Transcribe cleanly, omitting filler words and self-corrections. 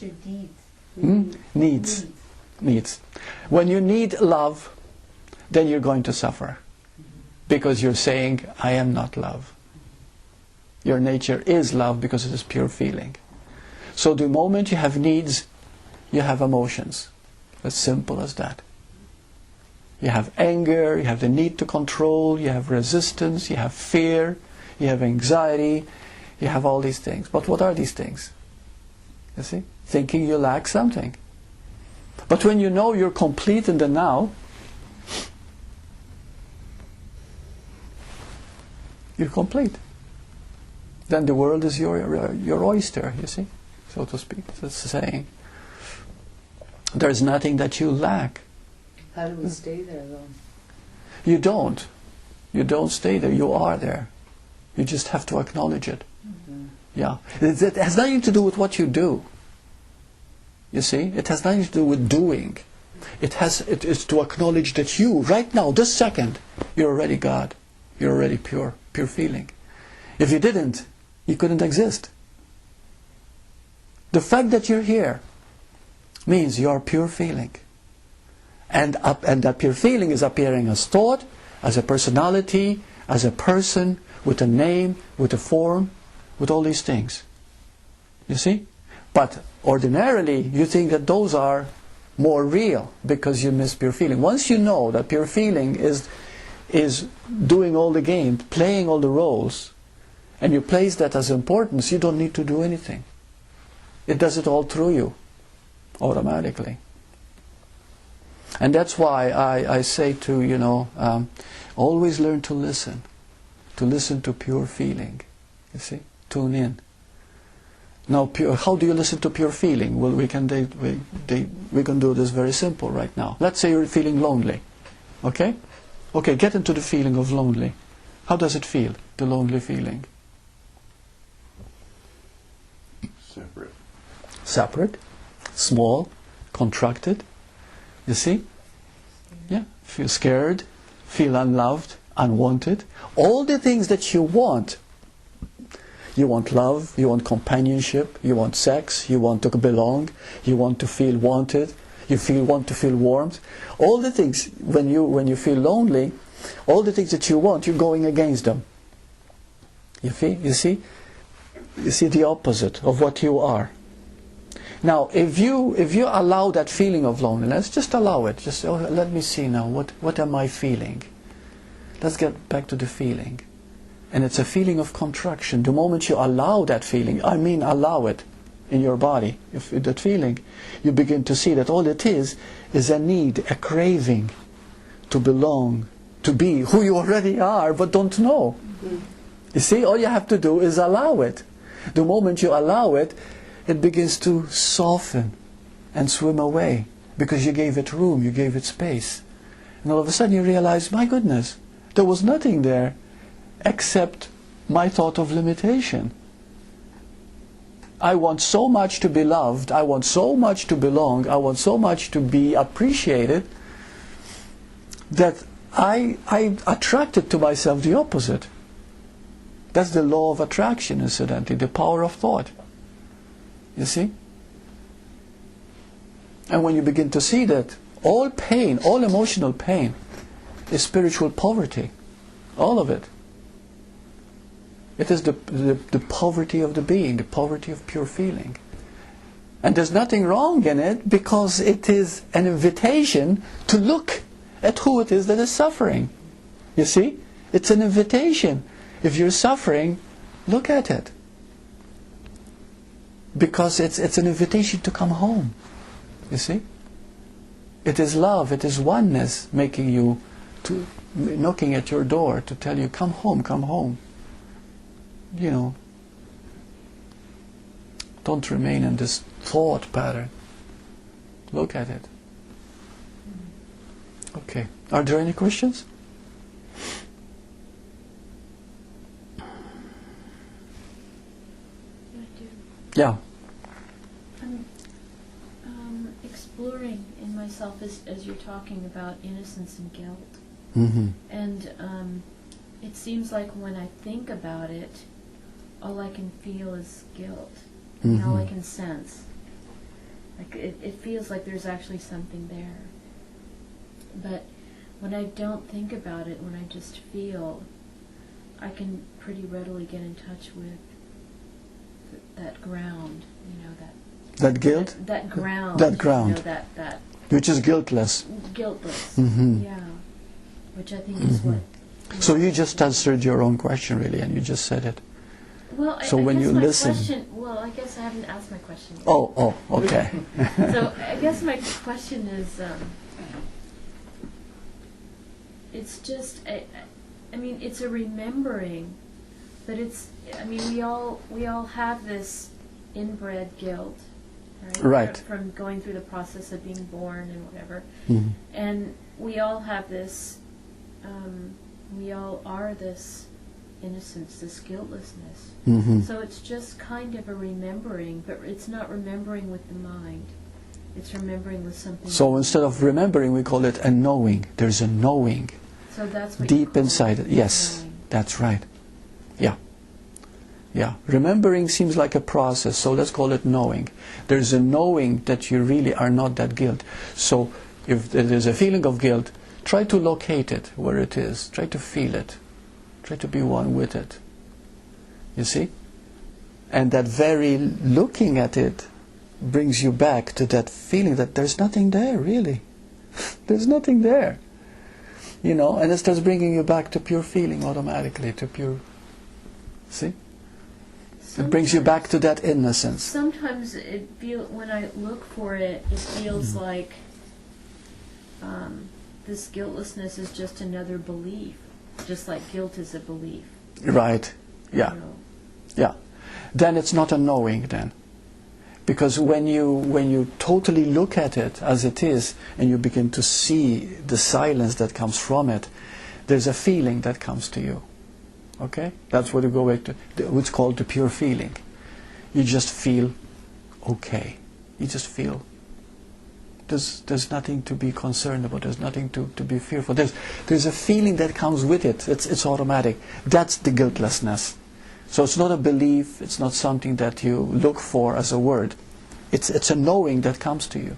Your deeds. Needs. Needs. When you need love, then you're going to suffer. Because you're saying, I am not love. Your nature is love because it is pure feeling. So the moment you have needs, you have emotions. As simple as that. You have anger, you have the need to control, you have resistance, you have fear, you have anxiety, you have all these things. But what are these things? You see? Thinking you lack something. But when you know you're complete in the now, you're complete. Then the world is your oyster, you see, so to speak. That's the saying. There's nothing that you lack. How do we stay there, though? You don't. You don't stay there. You are there. You just have to acknowledge it. Yeah. It has nothing to do with what you do. You see? It has nothing to do with doing. It is to acknowledge that you, right now, this second, you're already God. You're already pure feeling. If you didn't, you couldn't exist. The fact that you're here means you're pure feeling. And that pure feeling is appearing as thought, as a personality, as a person, with a name, with a form, with all these things. You see? But ordinarily, you think that those are more real because you miss pure feeling. Once you know that pure feeling is doing all the games, playing all the roles, and you place that as importance, you don't need to do anything. It does it all through you, automatically. And that's why I say to, always learn to listen to pure feeling. You see? Tune in. Now, how do you listen to pure feeling? Well, we can do this very simple right now. Let's say you're feeling lonely. Okay? Okay, get into the feeling of lonely. How does it feel, the lonely feeling? Separate. Separate, small, contracted. You see? Yeah. Feel scared, feel unloved, unwanted. All the things that you want. You want love, you want companionship, you want sex, you want to belong, you want to feel wanted, want to feel warmth. All the things, when you feel lonely, all the things that you want, you're going against them. You see the opposite of what you are. Now, if you allow that feeling of loneliness, just allow it. Just let me see now. What am I feeling? Let's get back to the feeling. And it's a feeling of contraction. The moment you allow that feeling, I mean allow it in your body, that feeling, you begin to see that all it is a need, a craving to belong, to be who you already are but don't know. You see, all you have to do is allow it. The moment you allow it, it begins to soften and swim away because you gave it room, you gave it space. And all of a sudden you realize, my goodness, there was nothing there except my thought of limitation. I want so much to be loved, I want so much to belong, I want so much to be appreciated that I attracted to myself the opposite. That's the law of attraction, incidentally, the power of thought. You see? And when you begin to see that all pain, all emotional pain is spiritual poverty, all of it. It is the poverty of the being, the poverty of pure feeling. And there's nothing wrong in it because it is an invitation to look at who it is that is suffering. You see? It's an invitation. If you're suffering, look at it. Because it's an invitation to come home. You see? It is love, it is oneness making you, knocking at your door to tell you, come home, come home. You know, don't remain in this thought pattern. Look at it. Okay. Are there any questions? I do. Yeah. I'm exploring in myself as you're talking about innocence and guilt. Mm-hmm. And it seems like when I think about it, all I can feel is guilt. And all I can sense. Like it feels like there's actually something there. But when I don't think about it, when I just feel, I can pretty readily get in touch with that ground, That guilt? that ground. That ground. That Which is guiltless. guiltless. Mhm. Yeah. Which I think is what. So you just answered your own question, really, and you just said it. Well, So I when guess you my listen- question. Well, I guess I haven't asked my question yet. Oh, okay. So I guess my question is, it's just, I mean, it's a remembering, but it's, I mean, we all have this inbred guilt, right? Right. From going through the process of being born and whatever, Mhm. and we all have this, we all are this innocence, this guiltlessness. Mhm. So it's just kind of a remembering, but it's not remembering with the mind. It's remembering with something. So instead of remembering, we call it a knowing. There's a knowing So that's what you deep call inside it. Yes, knowing. that's right. Yeah. Yeah. Remembering seems like a process, so let's call it knowing. There's a knowing that you really are not that guilt. So if there's a feeling of guilt, try to locate it where it is. Try to feel it. Try to be one with it. You see? And that very looking at it brings you back to that feeling that there's nothing there, really. There's nothing there. You know, and it starts bringing you back to pure feeling automatically, to pure... See? It brings you back to that innocence. Sometimes when I look for it, it feels like this guiltlessness is just another belief, just like guilt is a belief. Right. Yeah. You know. Yeah. Then it's not a knowing then. Because when you totally look at it as it is and you begin to see the silence that comes from it, there's a feeling that comes to you. Okay? That's what you go back to. What's called the pure feeling. You just feel okay. You just feel there's nothing to be concerned about. There's nothing to be fearful. There's a feeling that comes with it. It's automatic. That's the guiltlessness. So it's not a belief. It's not something that you look for as a word. It's a knowing that comes to you.